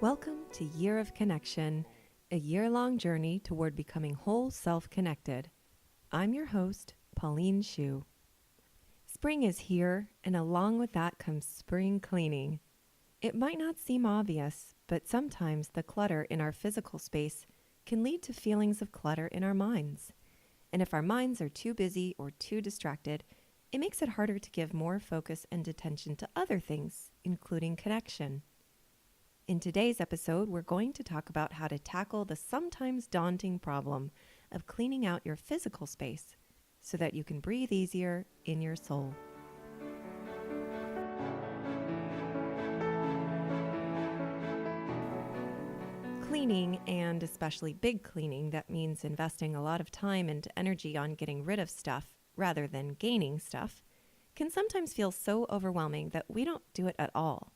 Welcome to Year of Connection, a year-long journey toward becoming whole self-connected. I'm your host, Pauline Shu. Spring is here, and along with that comes spring cleaning. It might not seem obvious, but sometimes the clutter in our physical space can lead to feelings of clutter in our minds. And if our minds are too busy or too distracted, it makes it harder to give more focus and attention to other things, including connection. In today's episode, we're going to talk about how to tackle the sometimes daunting problem of cleaning out your physical space so that you can breathe easier in your soul. Cleaning, and especially big cleaning that means investing a lot of time and energy on getting rid of stuff rather than gaining stuff, can sometimes feel so overwhelming that we don't do it at all.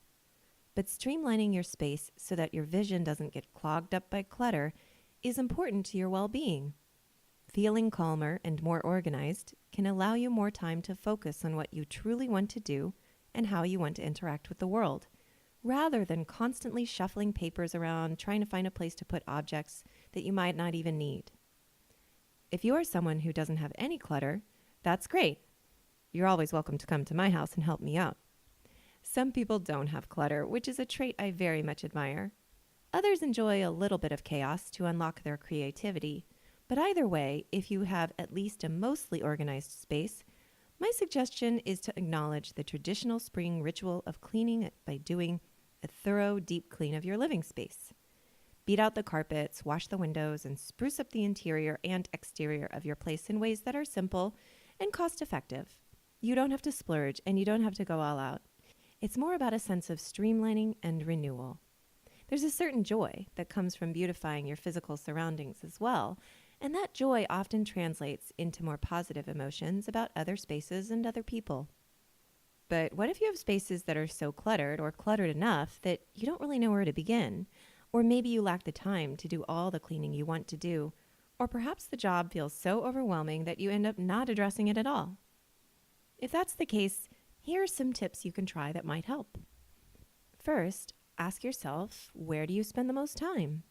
But streamlining your space so that your vision doesn't get clogged up by clutter is important to your well-being. Feeling calmer and more organized can allow you more time to focus on what you truly want to do and how you want to interact with the world, rather than constantly shuffling papers around trying to find a place to put objects that you might not even need. If you are someone who doesn't have any clutter, that's great. You're always welcome to come to my house and help me out. Some people don't have clutter, which is a trait I very much admire. Others enjoy a little bit of chaos to unlock their creativity. But either way, if you have at least a mostly organized space, my suggestion is to acknowledge the traditional spring ritual of cleaning it by doing a thorough deep clean of your living space. Beat out the carpets, wash the windows, and spruce up the interior and exterior of your place in ways that are simple and cost-effective. You don't have to splurge, and you don't have to go all out. It's more about a sense of streamlining and renewal. There's a certain joy that comes from beautifying your physical surroundings as well, and that joy often translates into more positive emotions about other spaces and other people. But what if you have spaces that are so cluttered or cluttered enough that you don't really know where to begin? Or maybe you lack the time to do all the cleaning you want to do, or perhaps the job feels so overwhelming that you end up not addressing it at all. If that's the case, here are some tips you can try that might help. First, ask yourself, where do you spend the most time?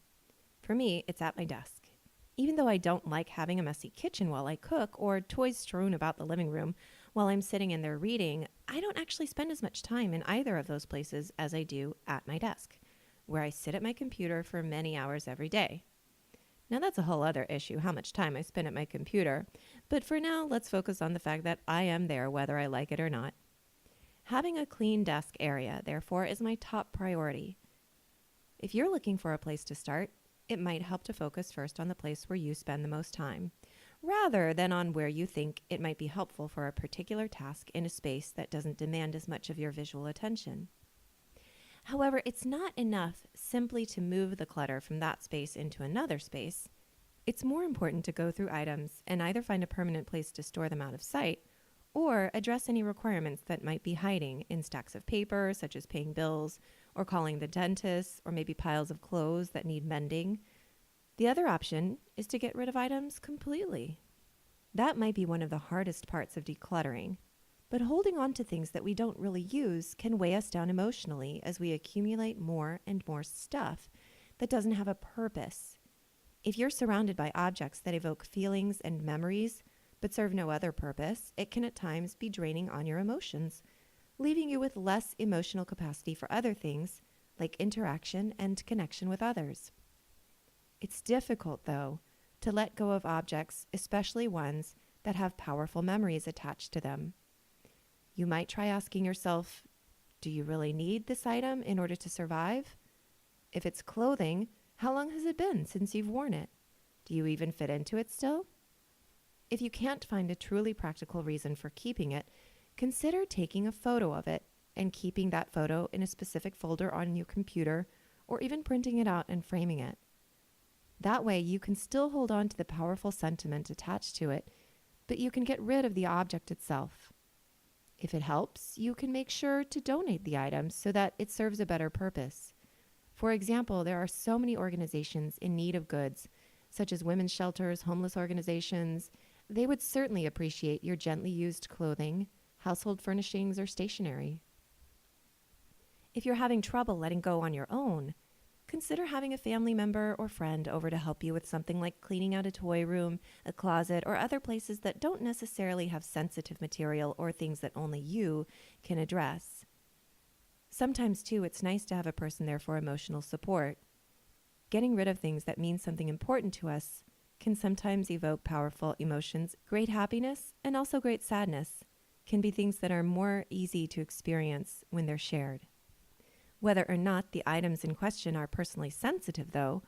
For me, it's at my desk. Even though I don't like having a messy kitchen while I cook or toys strewn about the living room while I'm sitting in there reading, I don't actually spend as much time in either of those places as I do at my desk, where I sit at my computer for many hours every day. Now that's a whole other issue, how much time I spend at my computer, but for now, let's focus on the fact that I am there whether I like it or not. Having a clean desk area, therefore, is my top priority. If you're looking for a place to start, it might help to focus first on the place where you spend the most time, rather than on where you think it might be helpful for a particular task in a space that doesn't demand as much of your visual attention. However, it's not enough simply to move the clutter from that space into another space. It's more important to go through items and either find a permanent place to store them out of sight, or address any requirements that might be hiding in stacks of paper, such as paying bills, or calling the dentist, or maybe piles of clothes that need mending. The other option is to get rid of items completely. That might be one of the hardest parts of decluttering, but holding on to things that we don't really use can weigh us down emotionally as we accumulate more and more stuff that doesn't have a purpose. If you're surrounded by objects that evoke feelings and memories, but serve no other purpose, it can at times be draining on your emotions, leaving you with less emotional capacity for other things like interaction and connection with others. It's difficult, though, to let go of objects, especially ones that have powerful memories attached to them. You might try asking yourself, do you really need this item in order to survive? If it's clothing, how long has it been since you've worn it? Do you even fit into it still? If you can't find a truly practical reason for keeping it, consider taking a photo of it and keeping that photo in a specific folder on your computer, or even printing it out and framing it. That way you can still hold on to the powerful sentiment attached to it, but you can get rid of the object itself. If it helps, you can make sure to donate the item so that it serves a better purpose. For example, there are so many organizations in need of goods, such as women's shelters, homeless organizations. They would certainly appreciate your gently used clothing, household furnishings, or stationery. If you're having trouble letting go on your own, consider having a family member or friend over to help you with something like cleaning out a toy room, a closet, or other places that don't necessarily have sensitive material or things that only you can address. Sometimes, too, it's nice to have a person there for emotional support. Getting rid of things that mean something important to us can sometimes evoke powerful emotions. Great happiness and also great sadness can be things that are more easy to experience when they're shared. Whether or not the items in question are personally sensitive, though,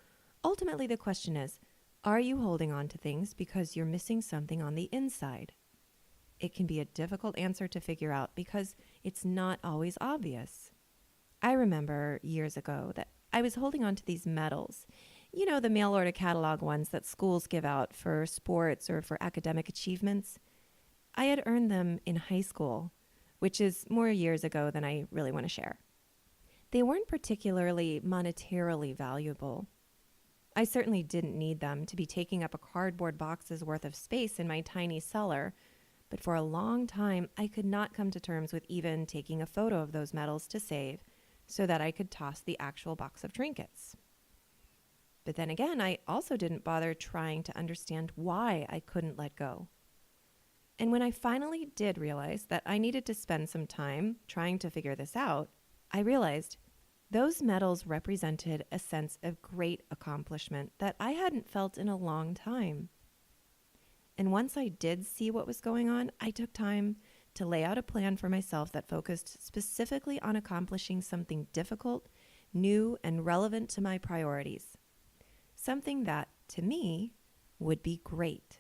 ultimately the question is, are you holding on to things because you're missing something on the inside? It can be a difficult answer to figure out because it's not always obvious. I remember years ago that I was holding on to these medals. You know, the mail order catalog ones that schools give out for sports or for academic achievements. I had earned them in high school, which is more years ago than I really want to share. They weren't particularly monetarily valuable. I certainly didn't need them to be taking up a cardboard box's worth of space in my tiny cellar, but for a long time I could not come to terms with even taking a photo of those medals to save so that I could toss the actual box of trinkets. But then again, I also didn't bother trying to understand why I couldn't let go. And when I finally did realize that I needed to spend some time trying to figure this out, I realized those medals represented a sense of great accomplishment that I hadn't felt in a long time. And once I did see what was going on, I took time to lay out a plan for myself that focused specifically on accomplishing something difficult, new, and relevant to my priorities. Something that, to me, would be great.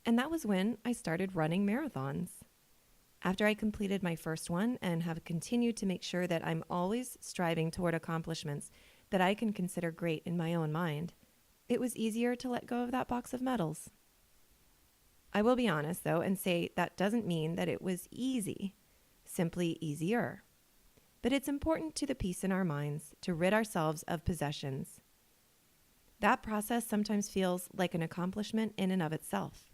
And that was when I started running marathons. After I completed my first one and have continued to make sure that I'm always striving toward accomplishments that I can consider great in my own mind, it was easier to let go of that box of medals. I will be honest, though, and say that doesn't mean that it was easy, simply easier. But it's important to the peace in our minds to rid ourselves of possessions. That process sometimes feels like an accomplishment in and of itself.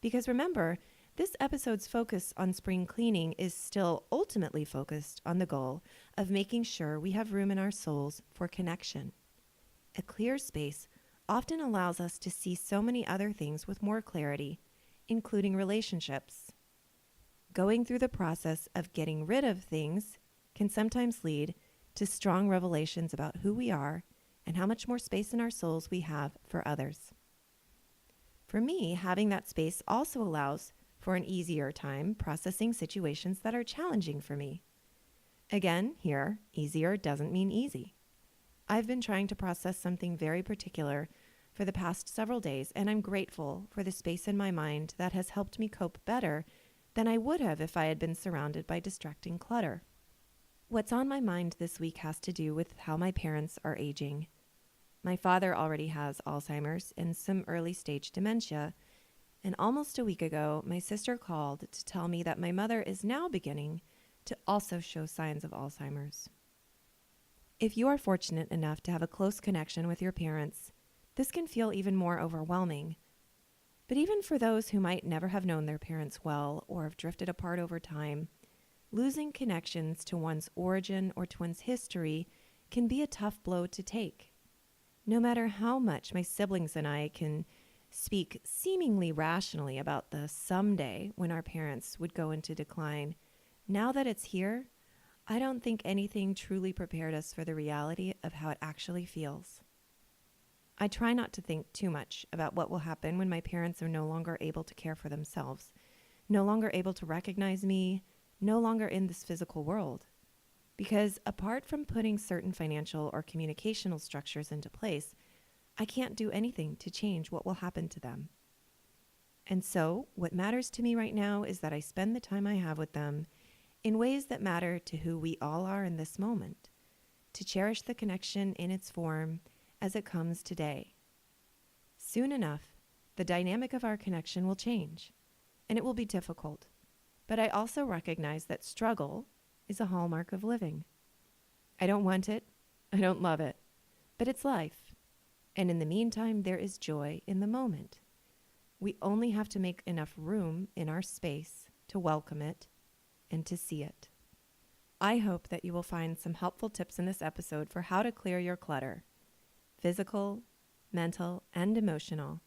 Because remember, this episode's focus on spring cleaning is still ultimately focused on the goal of making sure we have room in our souls for connection. A clear space often allows us to see so many other things with more clarity, including relationships. Going through the process of getting rid of things can sometimes lead to strong revelations about who we are and how much more space in our souls we have for others. For me, having that space also allows for an easier time processing situations that are challenging for me. Again, here, easier doesn't mean easy. I've been trying to process something very particular for the past several days, and I'm grateful for the space in my mind that has helped me cope better than I would have if I had been surrounded by distracting clutter. What's on my mind this week has to do with how my parents are aging. My father already has Alzheimer's and some early stage dementia, and almost a week ago, my sister called to tell me that my mother is now beginning to also show signs of Alzheimer's. If you are fortunate enough to have a close connection with your parents, this can feel even more overwhelming. But even for those who might never have known their parents well or have drifted apart over time, losing connections to one's origin or to one's history can be a tough blow to take. No matter how much my siblings and I can speak seemingly rationally about the someday when our parents would go into decline, now that it's here, I don't think anything truly prepared us for the reality of how it actually feels. I try not to think too much about what will happen when my parents are no longer able to care for themselves, no longer able to recognize me, no longer in this physical world. Because apart from putting certain financial or communicational structures into place, I can't do anything to change what will happen to them. And so, what matters to me right now is that I spend the time I have with them in ways that matter to who we all are in this moment, to cherish the connection in its form as it comes today. Soon enough, the dynamic of our connection will change, and it will be difficult. But I also recognize that struggle is a hallmark of living. I don't want it, I don't love it, but it's life. And in the meantime, there is joy in the moment. We only have to make enough room in our space to welcome it and to see it. I hope that you will find some helpful tips in this episode for how to clear your clutter, physical, mental, and emotional.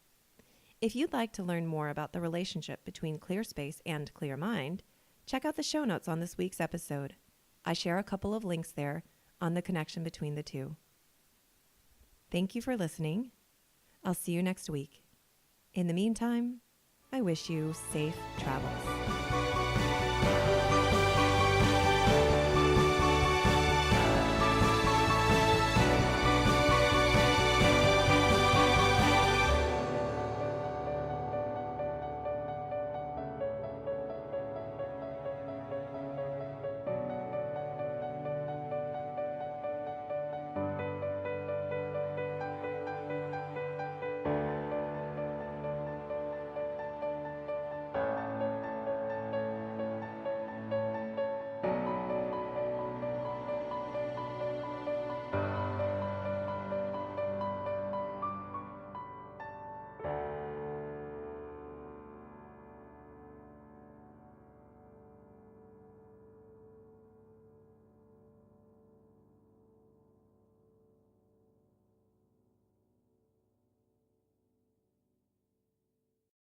If you'd like to learn more about the relationship between clear space and clear mind, check out the show notes on this week's episode. I share a couple of links there on the connection between the two. Thank you for listening. I'll see you next week. In the meantime, I wish you safe travels.